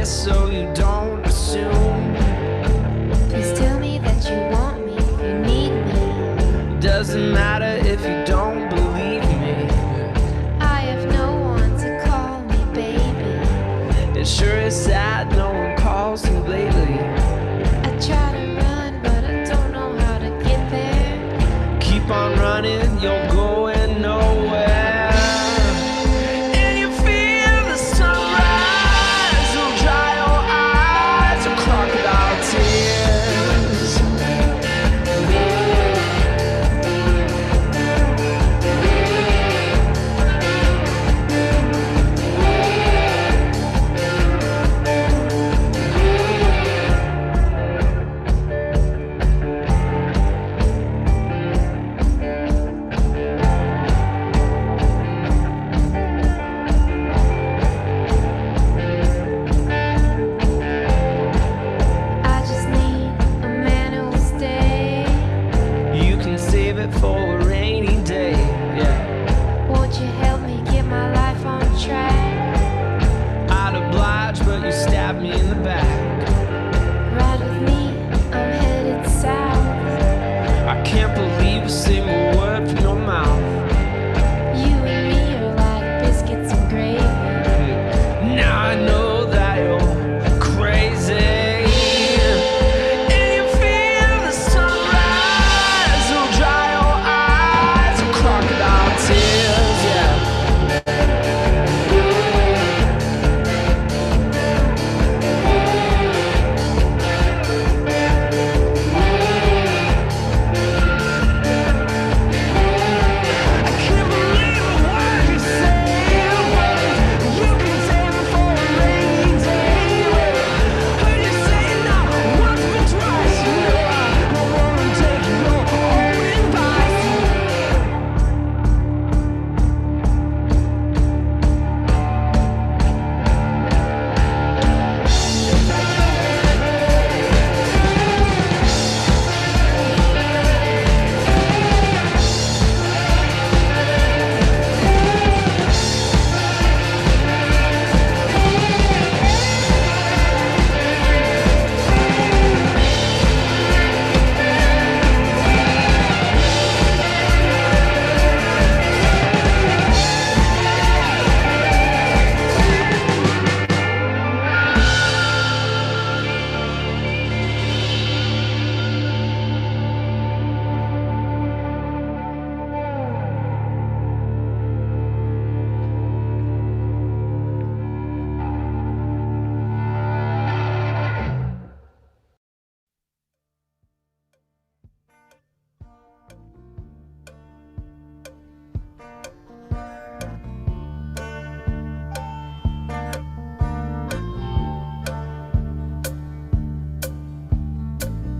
face so you don't assume. Please tell me that you want me, you need me. Doesn't matter if you don't believe me. I have no one to call me baby. It sure is sad no one calls you lately. I try to run, but I don't know how to get there. Keep on running, you're going nowhere. And you feel the sunrise will dry your eyes with crocodile tears. I just need a man who will stay. You can save it for a rainy day. Yeah, Won't you help me get my life on track? I'd oblige, but you stabbed me in the back. Ride with me, I'm headed south. I can't believe a single word from your mouth. You and me are like biscuits and gravy. Now I know that you're crazy. And you feel the sunrise will dry your eyes with crocodile tears. Yeah. I can't believe a word you say. You can save it for a rainy day. Heard you say no once but twice. You know I wanna take your own advice.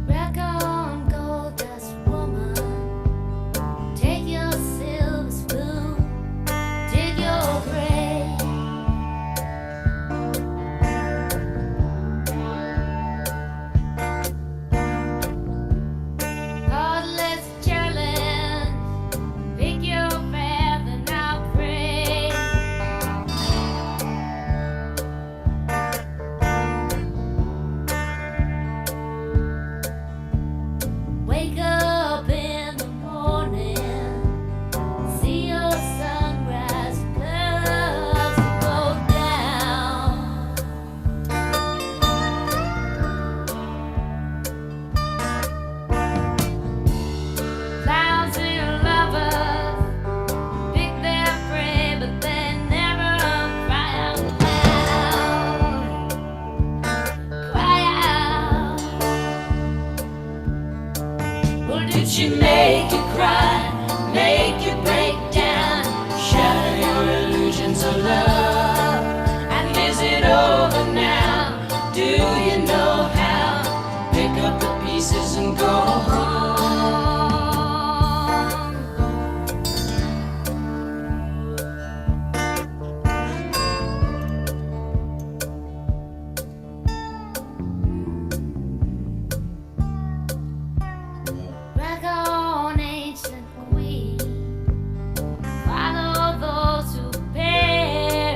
Rock on, gold dust woman. Take your silver spoon, dig your grave. Heartless challenge, pick your path and I'll pray. Wake up in the morning, see your sunrise, clouds go down. Thousand lovers pick their prey, but they never cry out loud. Cry out. Or did she make you cry, make you break down, shatter your illusions of love? And is it over now? Do you know how? Pick up the pieces and go home. Rock on, ancient queen. Follow those who pay.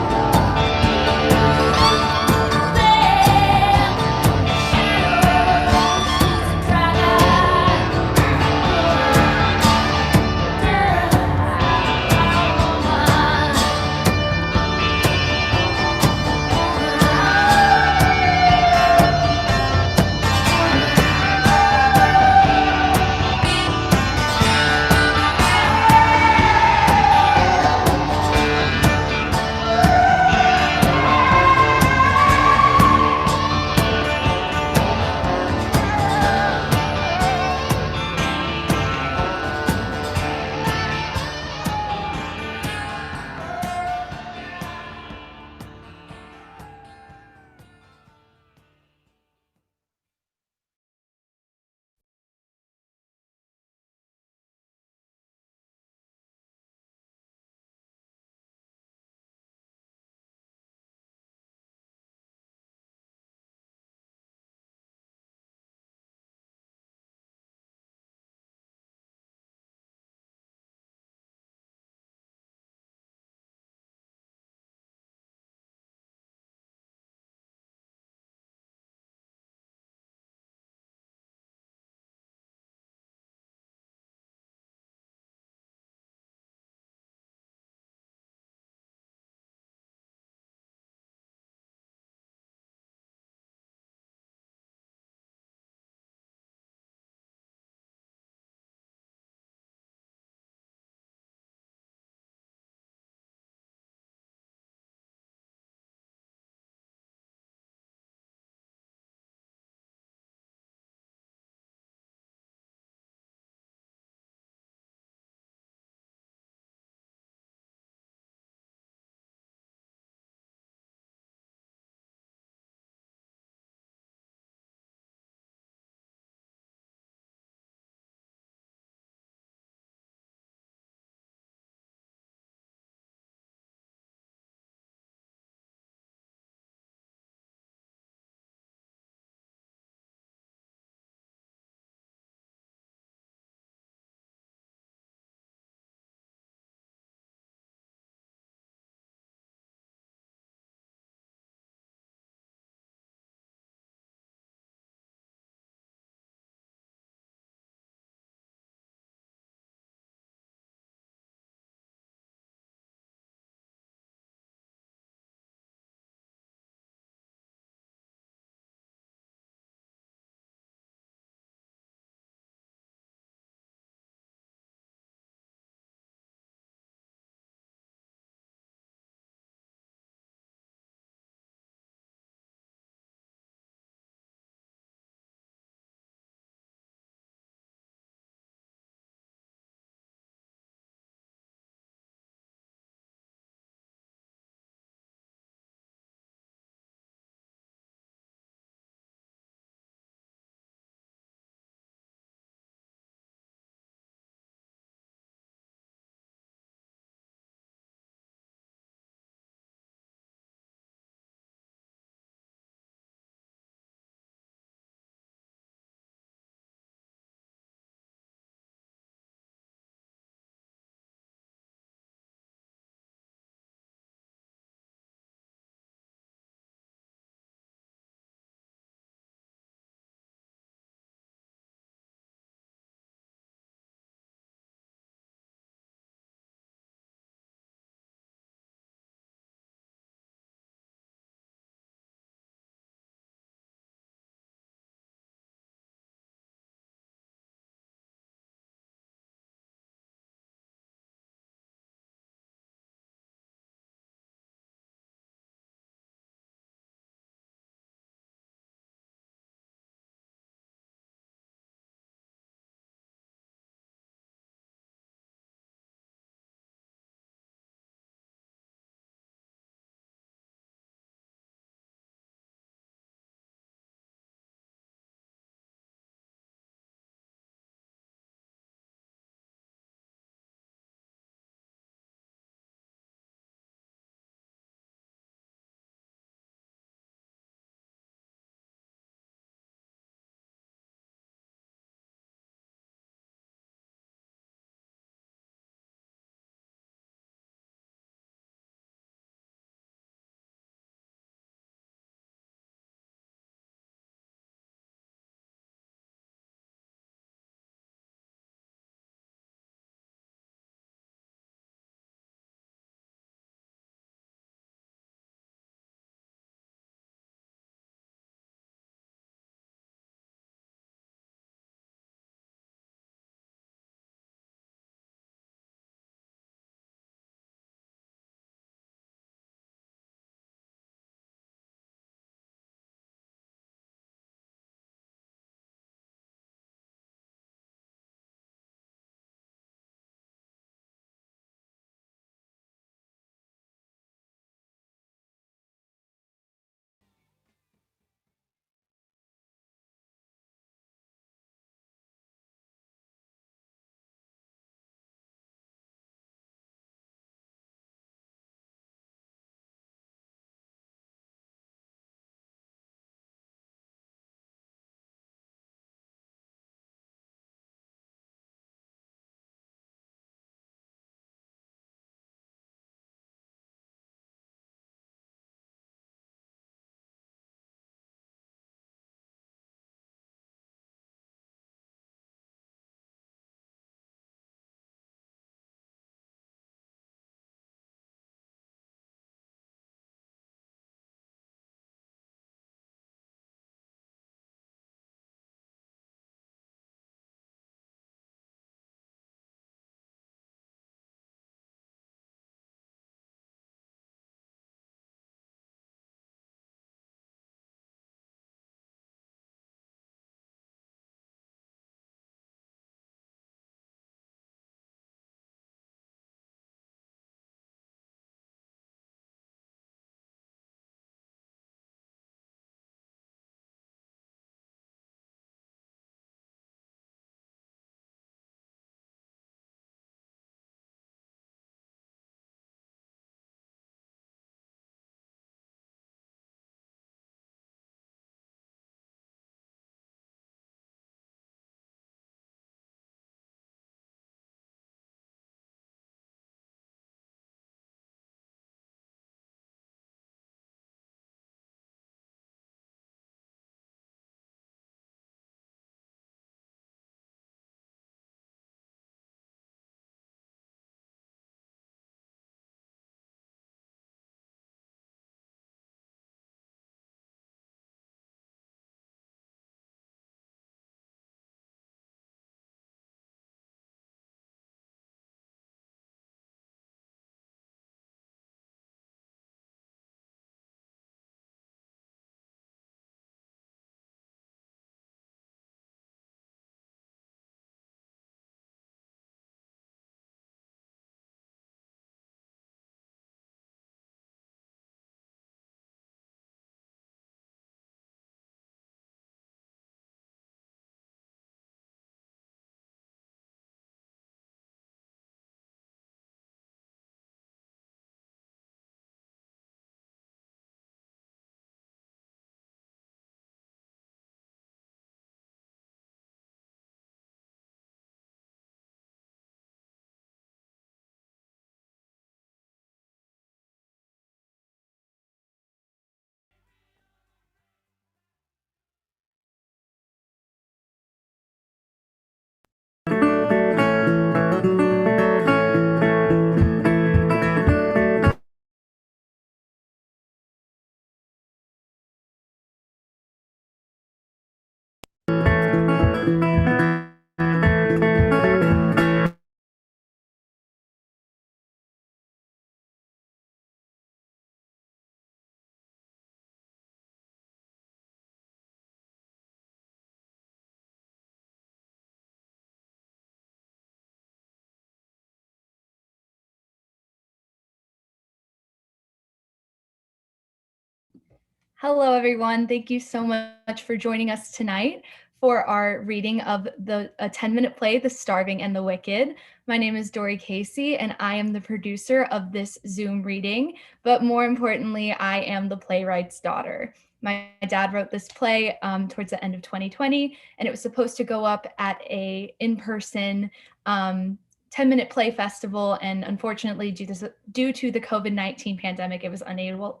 Hello, everyone. Thank you so much for joining us tonight for our reading of a 10-minute play, The Starving and the Wicked. My name is Dorey Casey, and I am the producer of this Zoom reading, but more importantly, I am the playwright's daughter. My dad wrote this play towards the end of 2020, and it was supposed to go up at a in-person 10-minute play festival, and unfortunately, due to the COVID-19 pandemic, it was unable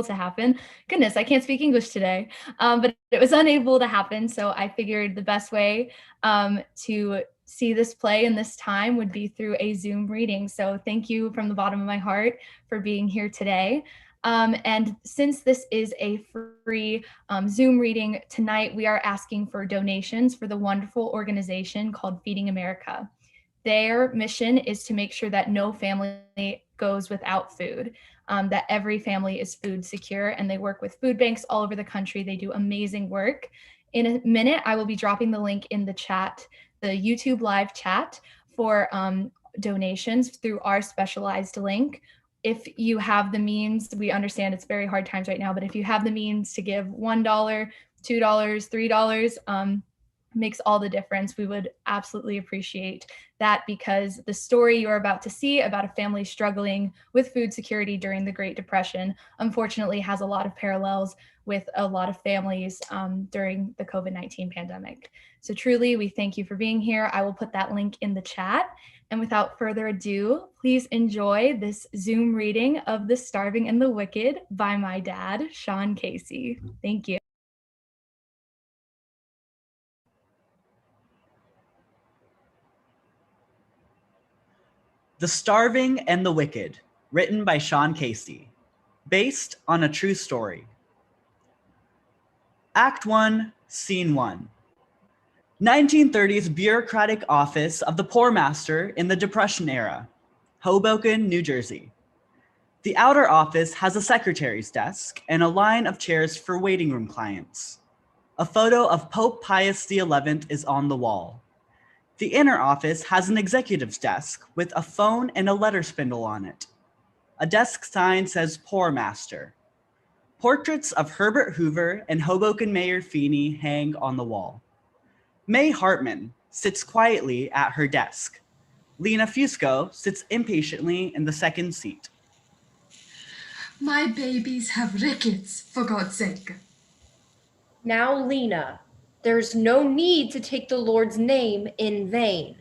to happen. Goodness, I can't speak English today, but it was unable to happen. So I figured the best way to see this play in this time would be through a Zoom reading. So thank you from the bottom of my heart for being here today. And since this is a free Zoom reading tonight, we are asking for donations for the wonderful organization called Feeding America. Their mission is to make sure that no family goes without food, that every family is food secure, and they work with food banks all over the country. They do amazing work. In a minute, I will be dropping the link in the chat, the YouTube live chat for donations through our specialized link. If you have the means, we understand it's very hard times right now, but if you have the means to give $1, $2, $3, makes all the difference. We would absolutely appreciate that, because the story you're about to see about a family struggling with food security during the Great Depression, unfortunately, has a lot of parallels with a lot of families during the COVID-19 pandemic. So truly, we thank you for being here. I will put that link in the chat. And without further ado, please enjoy this Zoom reading of The Starving and the Wicked by my dad, Sean Casey. Thank you. The Starving and the Wicked, written by Sean Casey, based on a true story. Act 1, Scene 1. 1930s bureaucratic office of the Poor Master in the Depression era, Hoboken, New Jersey. The outer office has a secretary's desk and a line of chairs for waiting room clients. A photo of Pope Pius XI is on the wall. The inner office has an executive's desk with a phone and a letter spindle on it. A desk sign says Poor Master. Portraits of Herbert Hoover and Hoboken Mayor Feeney hang on the wall. May Hartman sits quietly at her desk. Lena Fusco sits impatiently in the second seat. My babies have rickets, for God's sake. Now, Lena, there's no need to take the Lord's name in vain.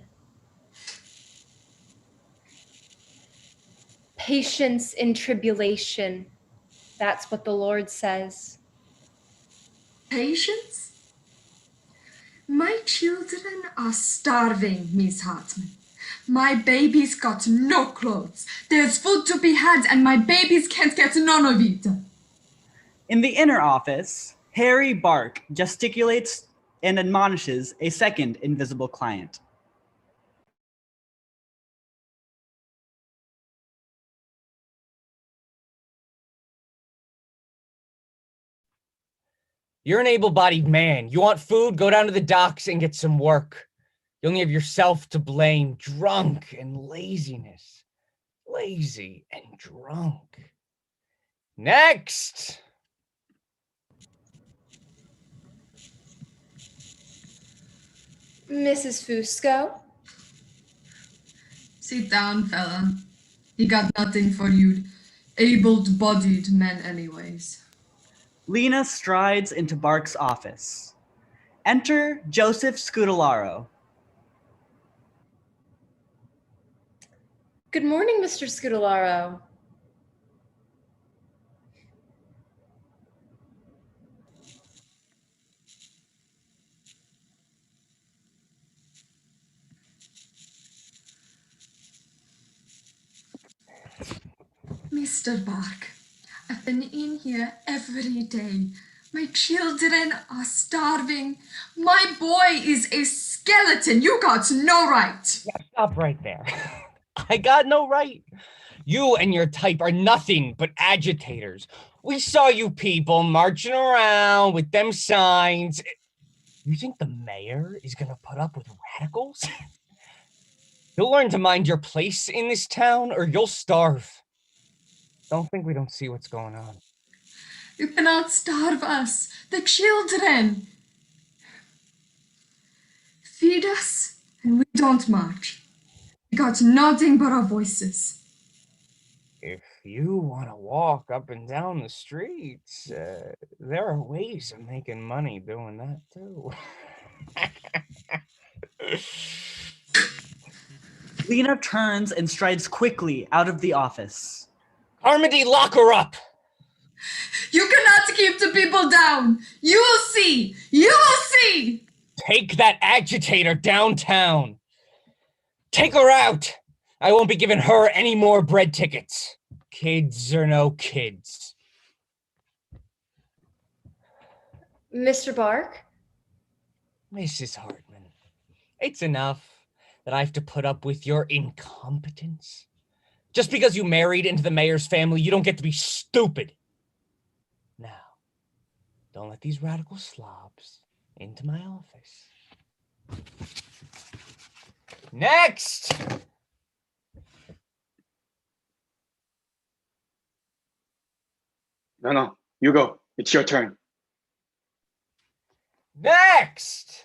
Patience in tribulation, that's what the Lord says. Patience? My children are starving, Miss Hartman. My babies got no clothes. There's food to be had, and my babies can't get none of it. In the inner office, Harry Bark gesticulates and admonishes a second invisible client. You're an able-bodied man. You want food? Go down to the docks and get some work. You only have yourself to blame. Drunk and laziness. Lazy and drunk. Next! Mrs. Fusco? Sit down, fella. He got nothing for you able-bodied men anyways. Lena strides into Bark's office. Enter Joseph Scudolaro. Good morning, Mr. Scudolaro. Mr. Bark, I've been in here every day. My children are starving. My boy is a skeleton. You got no right. Yeah, stop right there. I got no right. You and your type are nothing but agitators. We saw you people marching around with them signs. You think the mayor is gonna put up with radicals? You'll learn to mind your place in this town or you'll starve. Don't think we don't see what's going on. You cannot starve us, the children. Feed us, and we don't march. We got nothing but our voices. If you want to walk up and down the streets, there are ways of making money doing that too. Lena turns and strides quickly out of the office. Carmody, lock her up! You cannot keep the people down. You will see. You will see. Take that agitator downtown. Take her out. I won't be giving her any more bread tickets. Kids or no kids. Mr. Bark? Mrs. Hartman, it's enough that I have to put up with your incompetence. Just because you married into the mayor's family, you don't get to be stupid. Now, don't let these radical slobs into my office. Next! No, you go. It's your turn. Next!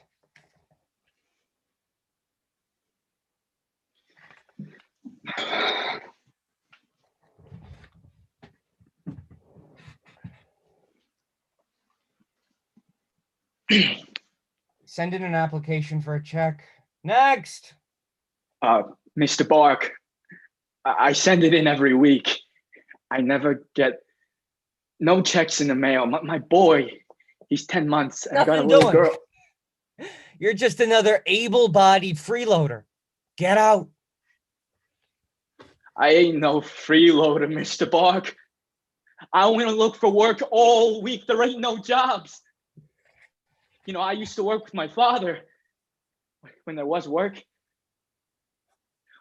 Send in an application for a check. Next! Mr. Bark, I send it in every week. I never get no checks in the mail. My boy, he's 10 months. And I got a little girl. You're just another able-bodied freeloader. Get out. I ain't no freeloader, Mr. Bark. I went to look for work all week. There ain't no jobs. You know, I used to work with my father when there was work.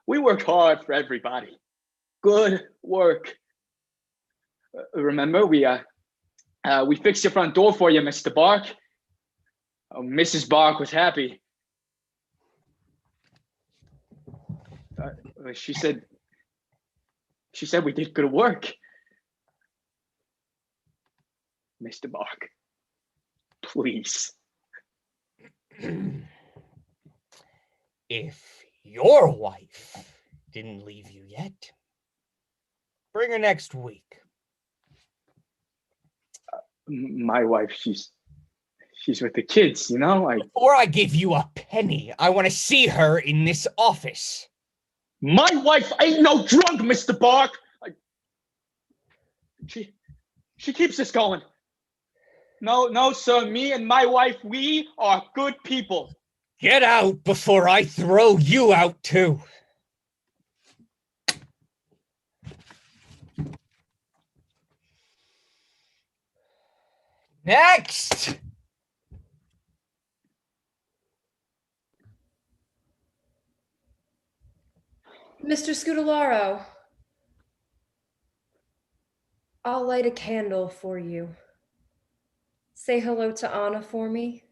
We work hard for everybody. Good work. Remember, we fixed your front door for you, Mr. Bark. Oh, Mrs. Bark was happy. She said we did good work. Mr. Bark, please. If your wife didn't leave you yet, bring her next week. My wife, she's with the kids, you know? Before I give you a penny, I want to see her in this office. My wife ain't no drunk, Mr. Bark. She keeps us going. No, sir. Me and my wife, we are good people. Get out before I throw you out too. Next! Mr. Scudolaro, I'll light a candle for you. Say hello to Anna for me.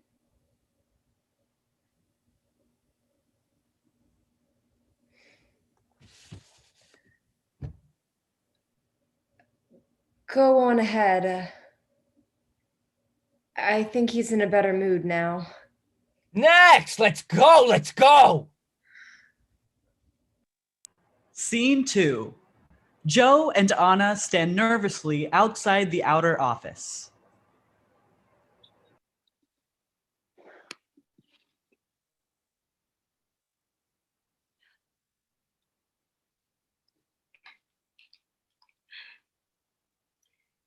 Go on ahead. I think he's in a better mood now. Next! Let's go! Scene 2. Joe and Anna stand nervously outside the outer office.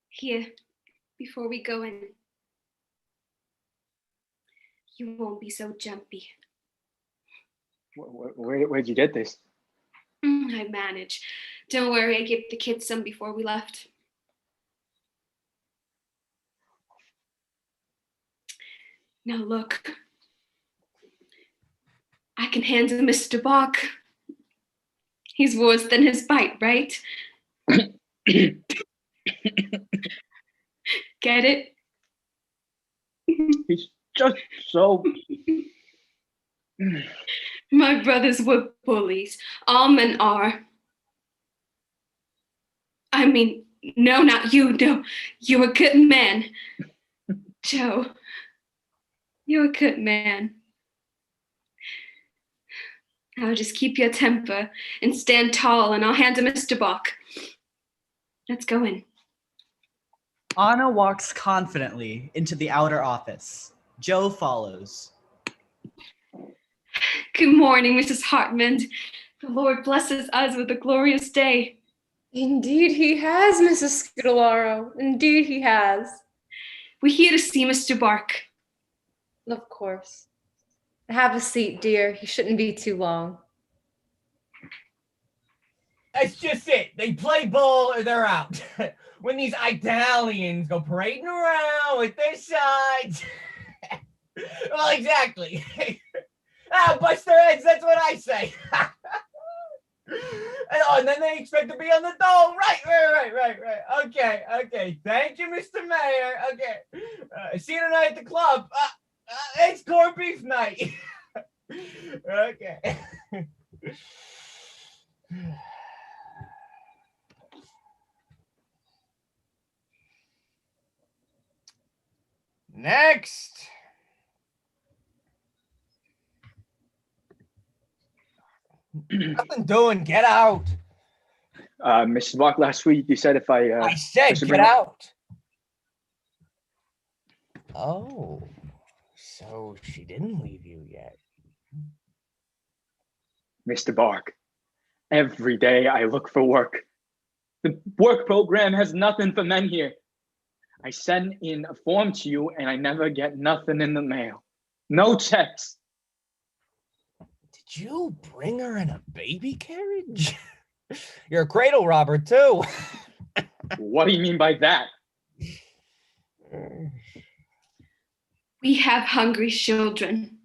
Here, before we go in. You won't be so jumpy. Where'd you get this? I manage. Don't worry, I gave the kids some before we left. Now look. I can handle Mr. Bark. He's worse than his bite, right? Get it? He's just so... My brothers were bullies. All men are. I mean, No, not you. No, you're a good man. Joe, you're a good man. Now just keep your temper and stand tall, and I'll hand to Mr. Bach. Let's go in. Anna walks confidently into the outer office. Joe follows. Good morning, Mrs. Hartman. The Lord blesses us with a glorious day. Indeed he has, Mrs. Scudolaro. Indeed he has. We're here to see Mr. Bach. Of course. Have a seat, dear. He shouldn't be too long. That's just it. They play ball or they're out. When these Italians go parading around with their sides. Well, exactly. Bust their heads, that's what I say. And then they expect to be on the dole. Right. Okay. Thank you, Mr. Mayor. Okay. See you tonight at the club. It's corned beef night. Okay. Next. Nothing doing. Get out. Mrs. Bach, last week you said if I said Mr. get Briana- out. Oh, so she didn't leave you yet. Mr. Bach, every day I look for work. The work program has nothing for men here. I send in a form to you and I never get nothing in the mail. No checks. Did you bring her in a baby carriage? You're a cradle robber, too. What do you mean by that? We have hungry children.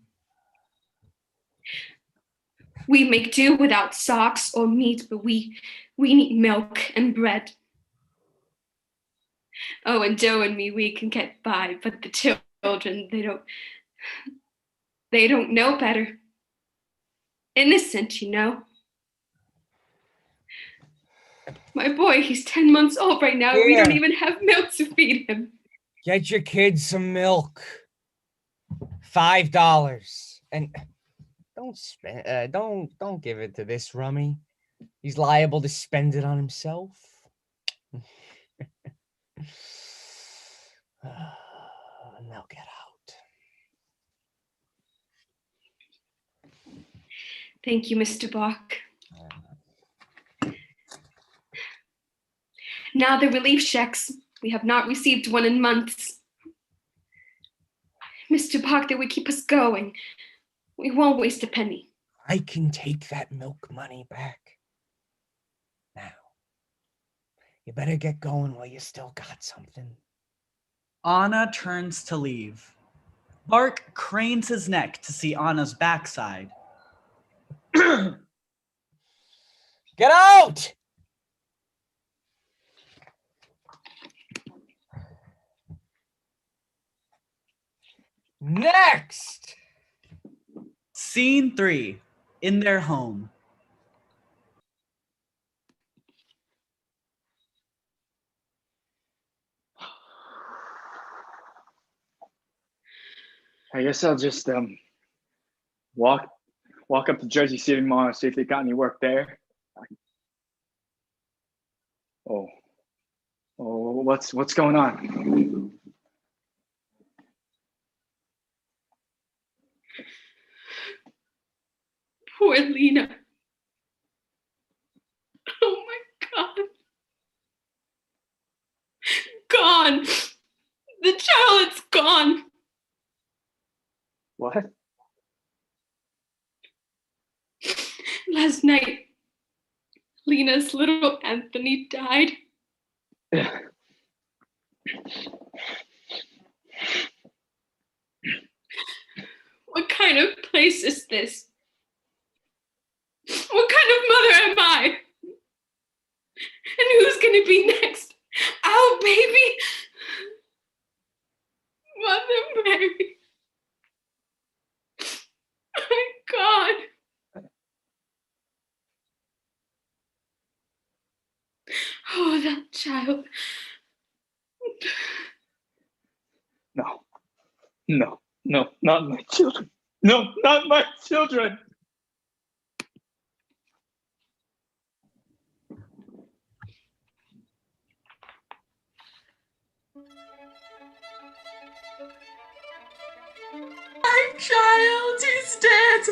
We make do without socks or meat, but we need milk and bread. Oh, and Joe and me, we can get by, but the children, they don't know better. Innocent, you know. My boy, he's 10 months old right now. We don't even have milk to feed him. Get your kids some milk. $5. And don't spend. Don't give it to this rummy. He's liable to spend it on himself. And they'll get out. Thank you, Mr. Bach. Now the relief checks. We have not received one in months. Mr. Bach, that would keep us going. We won't waste a penny. I can take that milk money back. Now, you better get going while you still got something. Anna turns to leave. Bark cranes his neck to see Anna's backside. Get out! Next! Scene 3, in their home. I guess I'll just walk up to Jersey City tomorrow and see if they got any work there. Oh, what's going on? Poor Lena. Oh my God. Gone. The child is gone. What? Last night, Lena's little Anthony died. What kind of place is this? What kind of mother am I? And who's gonna be next? Our baby? Mother Mary. My God. Oh, that child. No, no, not my children. No, not my children. My child is dead.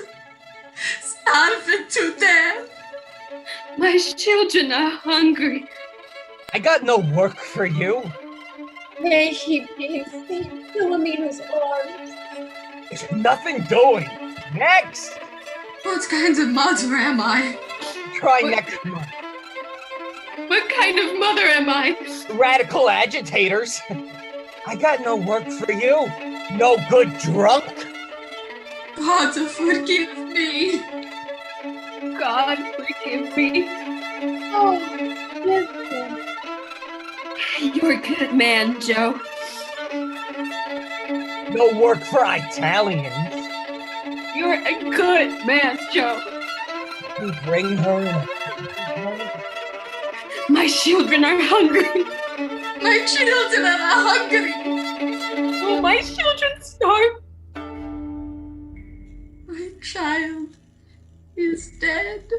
Starving to death. My children are hungry. I got no work for you. May he be in St. Philomena's arms. There's nothing doing. Next! What kind of mother am I? Try next month. What kind of mother am I? Radical agitators. I got no work for you. No good drunk. God, forgive me. God forgive me. Oh, listen. You're a good man, Joe. No work for Italians. You're a good man, Joe. You bring her in. My children are hungry. My children are hungry. Will my children starve? My child is dead.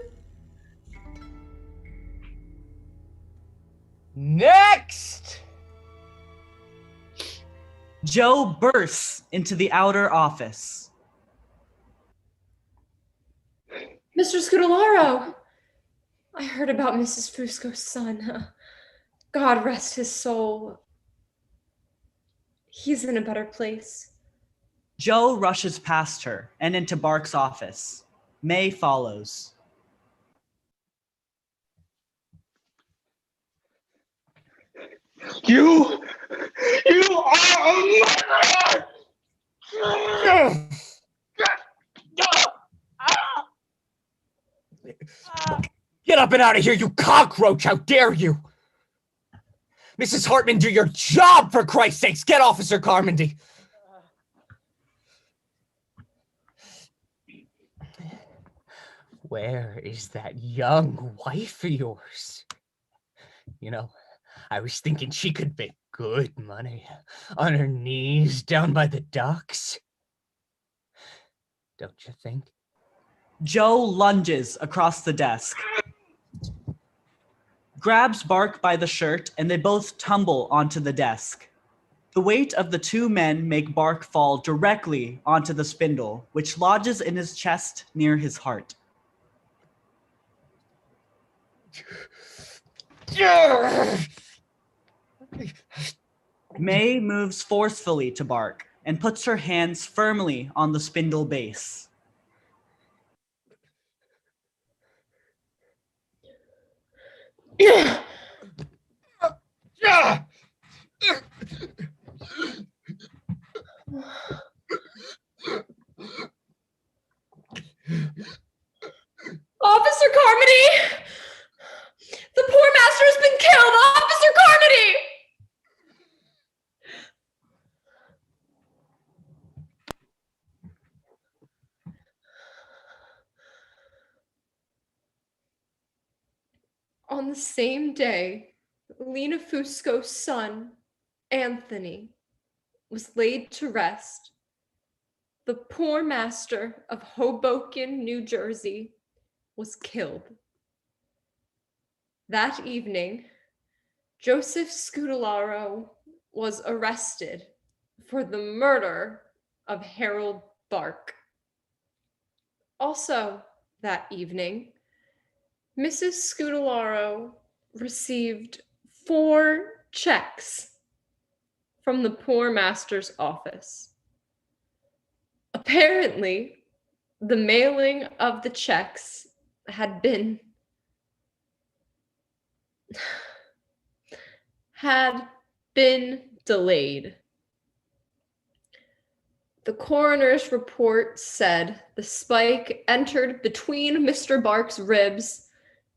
Next! Joe bursts into the outer office. Mr. Scudolaro, I heard about Mrs. Fusco's son. God rest his soul. He's in a better place. Joe rushes past her and into Bark's office. May follows. You are a murderer! Get up and out of here, you cockroach! How dare you! Mrs. Hartman, do your job, for Christ's sakes! Get Officer Carmody! Where is that young wife of yours? You know, I was thinking she could make good money on her knees down by the docks. Don't you think? Joe lunges across the desk, grabs Bark by the shirt, and they both tumble onto the desk. The weight of the two men make Bark fall directly onto the spindle, which lodges in his chest near his heart. May moves forcefully to Bark and puts her hands firmly on the spindle base. Officer Carmody! The poor master has been killed! Officer Carmody! On the same day, Lena Fusco's son, Anthony, was laid to rest. The poor master of Hoboken, New Jersey, was killed. That evening, Joseph Scudolaro was arrested for the murder of Harold Bark. Also that evening, Mrs. Scudolaro received 4 checks from the poor master's office. Apparently, the mailing of the checks had been delayed. The coroner's report said the spike entered between Mr. Bark's ribs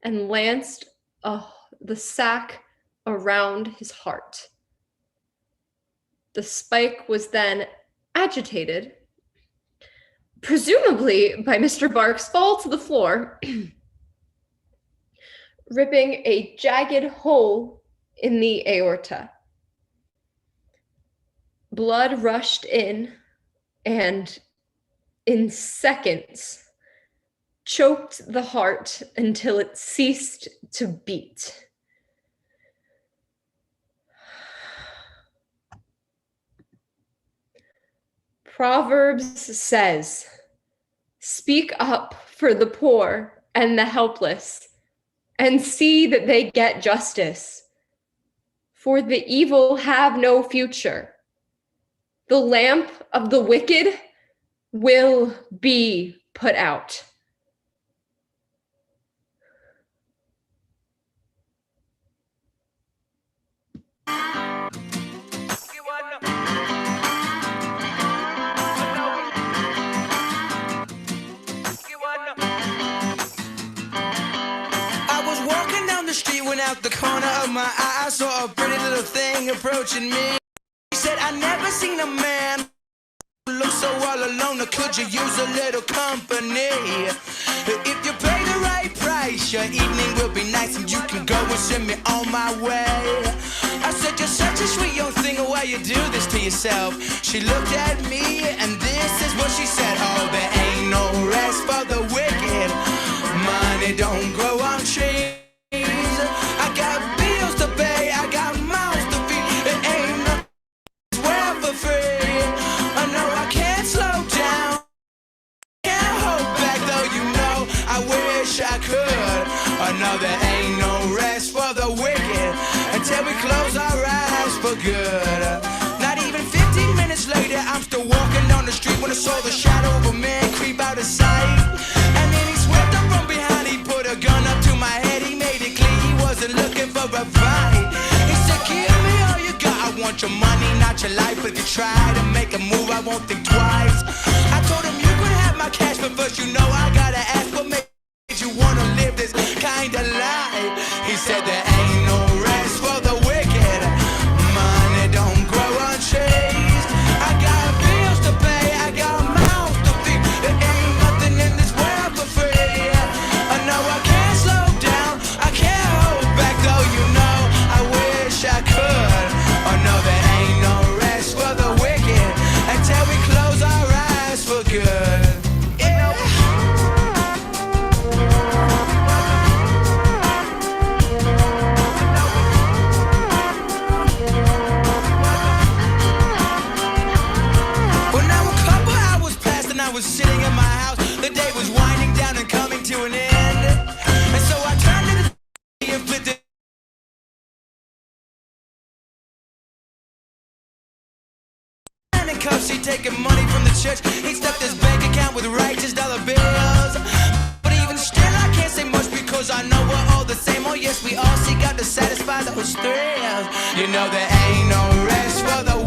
and lanced the sac around his heart. The spike was then agitated, presumably by Mr. Bark's fall to the floor, ripping a jagged hole in the aorta. Blood rushed in and in seconds choked the heart until it ceased to beat. Proverbs says, "Speak up for the poor and the helpless, and see that they get justice. For the evil have no future. The lamp of the wicked will be put out." I was walking down the street when out the corner of my eye I saw a pretty little thing approaching me. He said, "I never seen a man who looks so all alone. Or could you use a little company? If you pay the right price, your evening will be nice and you can go and send me on my way." I said, "You're such a sweet young thing, why you do this to yourself?" She looked at me and this is what she said: "Oh, there ain't no rest for the wicked. Money don't grow on trees. I got bills to pay, I got mouths to feed. It ain't nothing well for free. I know I can't slow down, can't hold back, though you know I wish I could. I know there ain't no rest for the wicked until we close our eyes for good." Not even 15 minutes later, I'm still walking down the street when I saw the shadow of a man creep out of sight. And then he swept up from behind, he put a gun up to my head, he made it clear he wasn't looking for a fight. He said, "Give me all you got, I want your money, not your life. But if you try to make a move, I won't think twice." I told him, "You could have my cash, but first you know I gotta ask, what made you wanna live this kind of life?" He said, "There ain't no rest for the wicked. Money don't grow on trees. I got bills to pay, I got mouths to feed. There ain't nothing in this world for free. I know I can't slow down, I can't hold back, though you know I wish I could. I know there ain't no rest for the wicked until we close our eyes for good." Yeah. Well, now a couple hours passed and I was sitting in my house. The day was winding down and coming to an end. And so I turned to the and flipped it. And in cuffs, he taking money from the church. He stuffed his bank account with righteous dollar bills. But even still, I can't say much because I know we're all the same. Oh yes, we all seek out to satisfy those thrills. You know there ain't no rest for the